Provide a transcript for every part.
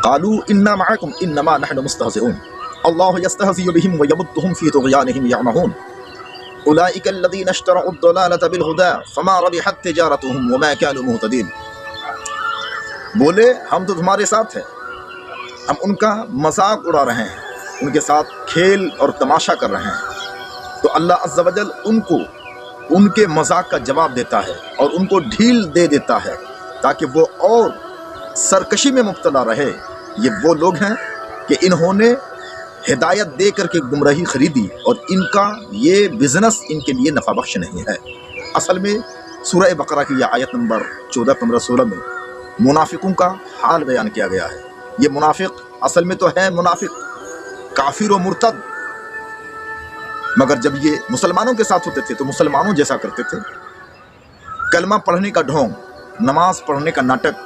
قالوا انا معكم انما نحن مستهزئون اللہ یستہزئ بهم ویمدهم فی طغیانهم یعمہون اولئک الذین اشتروا الضلالۃ بالہدی فما ربحت تجارتهم وما كانوا مہتدین۔ بولے ہم تو تمہارے ساتھ ہیں، ہم ان کا مذاق اڑا رہے ہیں، ان کے ساتھ کھیل اور تماشا کر رہے ہیں، تو اللہ عز و جل ان کو ان کے مذاق کا جواب دیتا ہے اور ان کو ڈھیل دے دیتا ہے تاکہ وہ اور سرکشی میں مبتلا رہے۔ یہ وہ لوگ ہیں کہ انہوں نے ہدایت دے کر کے گمراہی خریدی اور ان کا یہ بزنس ان کے لیے نفع بخش نہیں ہے۔ اصل میں سورہ بقرہ کی یہ آیت نمبر 14، 15، 16 میں منافقوں کا حال بیان کیا گیا ہے۔ یہ منافق اصل میں تو ہے منافق، کافر و مرتد، مگر جب یہ مسلمانوں کے ساتھ ہوتے تھے تو مسلمانوں جیسا کرتے تھے، کلمہ پڑھنے کا ڈھونگ، نماز پڑھنے کا ناٹک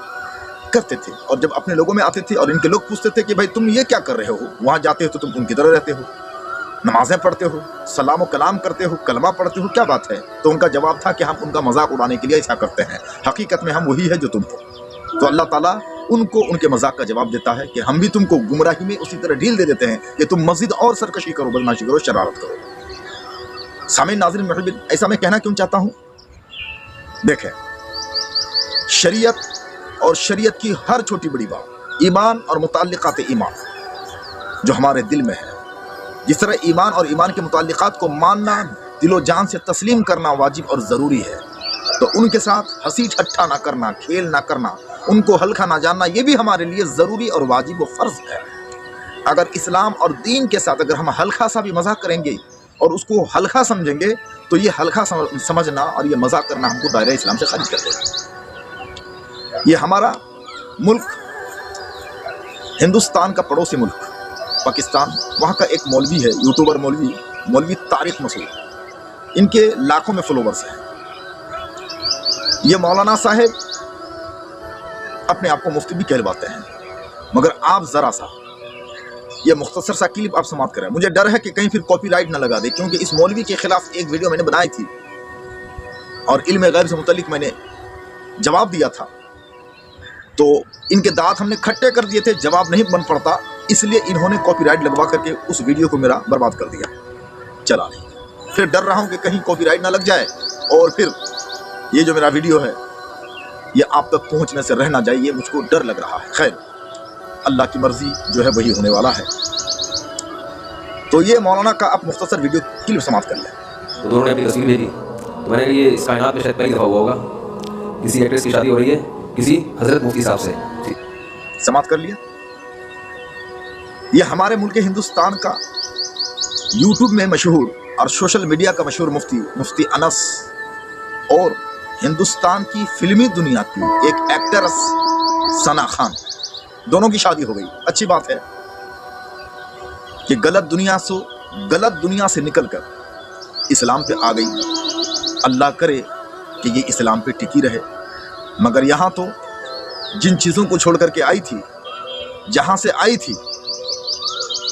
کرتے تھے، اور جب اپنے لوگوں میں آتے تھے اور ان کے لوگ پوچھتے تھے کہ بھائی تم یہ کیا کر رہے ہو، وہاں جاتے ہو تو تم ان کی طرح رہتے ہو، نمازیں پڑھتے ہو، سلام و کلام کرتے ہو، کلمہ پڑھتے ہو، کیا بات ہے؟ تو ان کا جواب تھا کہ ہم ان کا مذاق اڑانے کے لیے ایسا کرتے ہیں، حقیقت میں ہم وہی ہے جو تم ہو۔ تو اللہ تعالیٰ ان کو ان کے مذاق کا جواب دیتا ہے کہ ہم بھی تم کو گمراہی میں اسی طرح ڈھیل دے دیتے ہیں کہ تم مزید اور سرکشی کرو، بدماشی کرو، شرارت کرو۔ سامعین ناظرین محبین، ایسا میں کہنا کیوں چاہتا ہوں؟ دیکھیں، شریعت اور شریعت کی ہر چھوٹی بڑی بات، ایمان اور متعلقات ایمان جو ہمارے دل میں ہے، جس طرح ایمان اور ایمان کے متعلقات کو ماننا، دل و جان سے تسلیم کرنا واجب اور ضروری ہے، تو ان کے ساتھ ہنسی ٹھٹھا نہ کرنا، کھیل نہ کرنا، ان کو ہلکا نہ جاننا، یہ بھی ہمارے لیے ضروری اور واجب و فرض ہے۔ اگر اسلام اور دین کے ساتھ اگر ہم ہلکا سا بھی مذاق کریں گے اور اس کو ہلکا سمجھیں گے تو یہ ہلکا سمجھنا اور یہ مذاق کرنا ہم کو دائرہ اسلام سے خارج کر دے گا۔ یہ ہمارا ملک ہندوستان کا پڑوسی ملک پاکستان، وہاں کا ایک مولوی ہے، یوٹیوبر مولوی طارق مسعود، ان کے لاکھوں میں فالوورز ہیں۔ یہ مولانا صاحب اپنے آپ کو مفتی بھی کہلواتے ہیں، مگر آپ ذرا سا یہ مختصر سا کلپ آپ سماعت کریں۔ مجھے ڈر ہے کہ کہیں پھر کاپی رائٹ نہ لگا دے، کیونکہ اس مولوی کے خلاف ایک ویڈیو میں نے بنائی تھی اور علم غیب سے متعلق میں نے جواب دیا تھا، تو ان کے دانت ہم نے کھٹے کر دیے تھے، جواب نہیں بن پڑتا، اس لیے انہوں نے کاپی رائٹ لگوا کر کے اس ویڈیو کو میرا برباد کر دیا۔ چلا نہیں، پھر ڈر رہا ہوں کہ کہیں کاپی رائٹ نہ لگ جائے اور پھر یہ جو میرا ویڈیو ہے یہ آپ تک پہنچنے سے رہ نہ جائے، یہ مجھ کو ڈر لگ رہا ہے۔ خیر، اللہ کی مرضی جو ہے وہی ہونے والا ہے۔ تو یہ مولانا کا آپ مختصر ویڈیو کلپ سماعت کر لیں۔ انہوں نے اپنی تصویر بھیجی تو میں نے یہ اس کائنات میں شاید پہلی دفعہ ہوا ہوگا، کسی ایکٹریس کی شادی ہو رہی ہے کسی حضرت مفتی صاحب سے۔ سماعت کر لیا۔ یہ ہمارے ملک ہندوستان کا یوٹیوب میں مشہور اور سوشل میڈیا کا مشہور مفتی انس اور ہندوستان کی فلمی دنیا کی ایک ایکٹرس ثنا خان، دونوں کی شادی ہو گئی۔ اچھی بات ہے کہ غلط دنیا سے نکل کر اسلام پہ آ گئی، اللہ کرے کہ یہ اسلام پہ ٹکی رہے۔ مگر یہاں تو جن چیزوں کو چھوڑ کر کے آئی تھی، جہاں سے آئی تھی،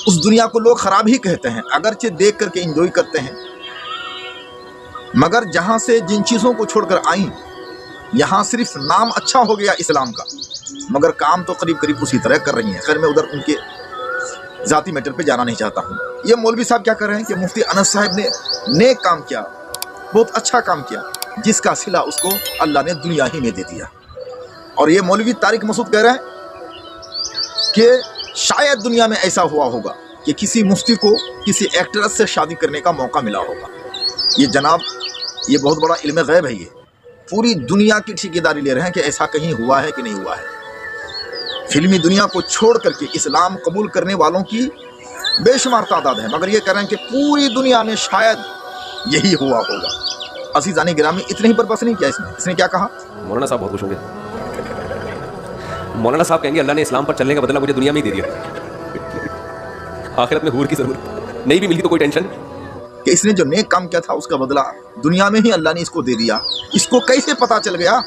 اس دنیا کو لوگ خراب ہی کہتے ہیں، اگرچہ دیکھ کر کے انجوائے کرتے ہیں، مگر جہاں سے جن چیزوں کو چھوڑ کر آئیں، یہاں صرف نام اچھا ہو گیا اسلام کا، مگر کام تو قریب اسی طرح کر رہی ہیں۔ خیر، میں ادھر ان کے ذاتی میٹر پہ جانا نہیں چاہتا ہوں۔ یہ مولوی صاحب کیا کر رہے ہیں کہ مفتی انس صاحب نے نیک کام کیا، بہت اچھا کام کیا، جس کا صلہ اس کو اللہ نے دنیا ہی میں دے دیا۔ اور یہ مولوی طارق مسعود کہہ رہے ہیں کہ شاید دنیا میں ایسا ہوا ہوگا کہ کسی مفتی کو کسی ایکٹریس سے شادی کرنے کا موقع ملا ہوگا۔ یہ جناب، یہ بہت بڑا علم غیب ہے، یہ پوری دنیا کی ٹھیکیداری لے رہے ہیں کہ ایسا کہیں ہوا ہے کہ نہیں ہوا ہے۔ فلمی دنیا کو چھوڑ کر کے اسلام قبول کرنے والوں کی بے شمار تعداد ہے، مگر یہ کہہ رہے ہیں کہ پوری دنیا میں شاید یہی ہوا ہوگا۔ عزیزان گرامی، اتنے ہی پر بس نہیں کیا، اس نے کیا کہا؟ مولانا صاحب بہت خوش ہوں گے۔ مولانا صاحب کہیں گے اللہ نے اسلام پر چلنے کا بدلہ مجھے دنیا میں ہی دے دیا، آخرت میں حور کی ضرورت نہیں بھی ملی تو کوئی ٹینشن، کہ اس نے جو نیک کام کیا تھا اس کا بدلہ دنیا میں ہی اللہ نے اس کو دے دیا۔ اس کو کیسے پتا چل گیا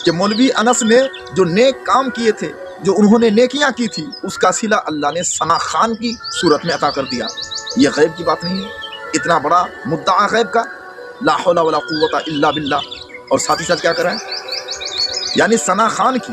کہ مولوی انس نے جو نیک کام کیے تھے، جو انہوں نے نیکیاں کی تھی، اس کا صلہ اللہ نے ثنا خان کی صورت میں عطا کر دیا؟ یہ غیب کی بات نہیں ہے؟ اتنا بڑا مدعا غیب کا، لا حول ولا قوت الا باللہ، اور ساتھ ہی ساتھ کیا کر رہے ہیں؟ یعنی ثنا خان کی